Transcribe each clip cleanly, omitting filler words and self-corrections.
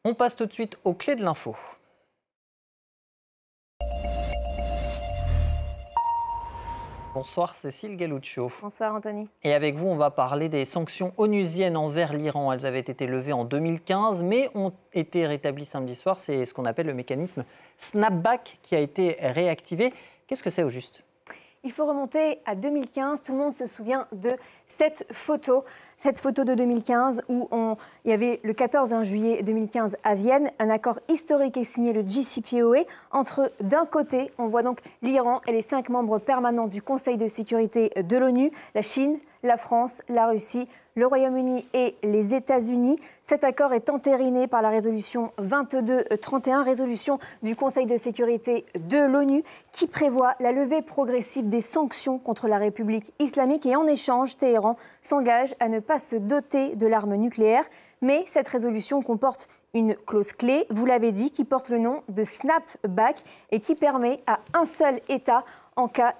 On passe tout de suite aux clés de l'info. Bonsoir Cécile Galluccio. Bonsoir Anthony. Et avec vous, on va parler des sanctions onusiennes envers l'Iran. Elles avaient été levées en 2015, mais ont été rétablies samedi soir. C'est ce qu'on appelle le mécanisme snapback qui a été réactivé. Qu'est-ce que c'est au juste ? Il faut remonter à 2015. Tout le monde se souvient de cette photo de 2015 où il y avait le 14 juillet 2015 à Vienne, un accord historique est signé, le JCPOA, entre d'un côté, on voit donc l'Iran et les 5 membres permanents du Conseil de sécurité de l'ONU, la Chine, la France, la Russie, le Royaume-Uni et les États-Unis. Cet accord est entériné par la résolution 2231, résolution du Conseil de sécurité de l'ONU, qui prévoit la levée progressive des sanctions contre la République islamique. Et en échange, Téhéran s'engage à ne pas se doter de l'arme nucléaire. Mais cette résolution comporte une clause clé, vous l'avez dit, qui porte le nom de snapback et qui permet à un seul État, en cas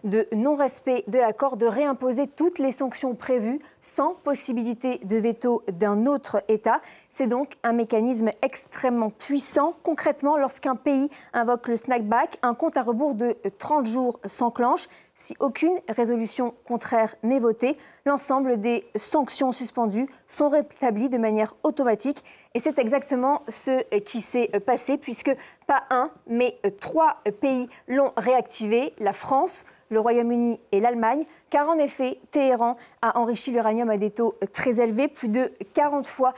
de non-respect de l'accord, de réimposer toutes les sanctions prévues sans possibilité de veto d'un autre État. C'est donc un mécanisme extrêmement puissant. Concrètement, lorsqu'un pays invoque le snapback, un compte à rebours de 30 jours s'enclenche. Si aucune résolution contraire n'est votée, l'ensemble des sanctions suspendues sont rétablies de manière automatique. Et c'est exactement ce qui s'est passé, puisque pas un, mais 3 pays l'ont réactivé, la France, le Royaume-Uni et l'Allemagne, car en effet, Téhéran a enrichi l'uranium à des taux très élevés, plus de 40 fois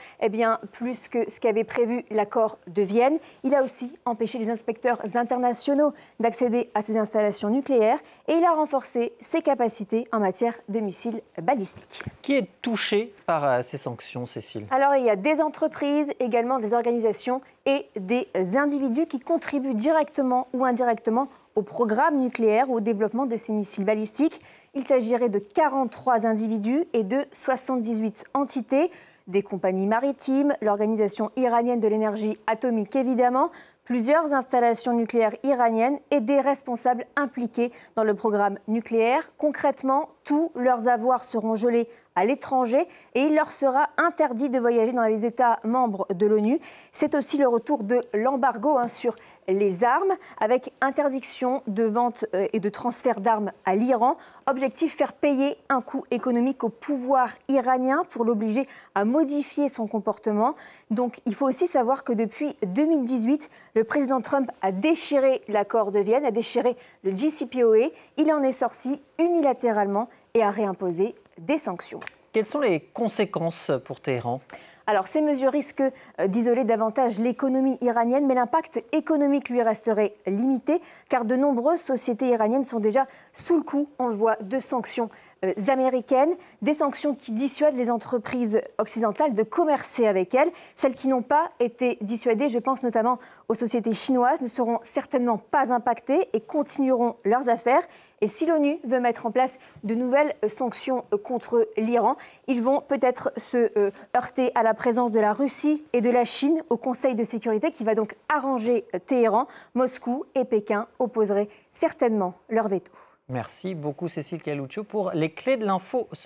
plus que ce qu'avait prévu l'accord de Vienne. Il a aussi empêché les inspecteurs internationaux d'accéder à ces installations nucléaires et il a renforcé ses capacités en matière de missiles balistiques. Qui est touché par ces sanctions, Cécile ? Alors, il y a des entreprises, également des organisations et des individus qui contribuent directement ou indirectement au programme nucléaire ou au développement de ces missiles balistiques. Il s'agirait de 43 individus et de 78 entités, des compagnies maritimes, l'Organisation iranienne de l'énergie atomique évidemment, plusieurs installations nucléaires iraniennes et des responsables impliqués dans le programme nucléaire. Concrètement, tous leurs avoirs seront gelés à l'étranger et il leur sera interdit de voyager dans les États membres de l'ONU. C'est aussi le retour de l'embargo sur les armes, avec interdiction de vente et de transfert d'armes à l'Iran. Objectif, faire payer un coût économique au pouvoir iranien pour l'obliger à modifier son comportement. Donc il faut aussi savoir que depuis 2018, le président Trump a déchiré l'accord de Vienne, a déchiré le JCPOA. Il en est sorti unilatéralement et a réimposé des sanctions. Quelles sont les conséquences pour Téhéran ? Alors, ces mesures risquent d'isoler davantage l'économie iranienne, mais l'impact économique lui resterait limité, car de nombreuses sociétés iraniennes sont déjà sous le coup, on le voit, de sanctions américaines, des sanctions qui dissuadent les entreprises occidentales de commercer avec elles. Celles qui n'ont pas été dissuadées, je pense notamment aux sociétés chinoises, ne seront certainement pas impactées et continueront leurs affaires. Et si l'ONU veut mettre en place de nouvelles sanctions contre l'Iran, ils vont peut-être se heurter à la présence de la Russie et de la Chine au Conseil de sécurité qui va donc arranger Téhéran. Moscou et Pékin opposeraient certainement leur veto. Merci beaucoup Cécile Galluccio pour les clés de l'info.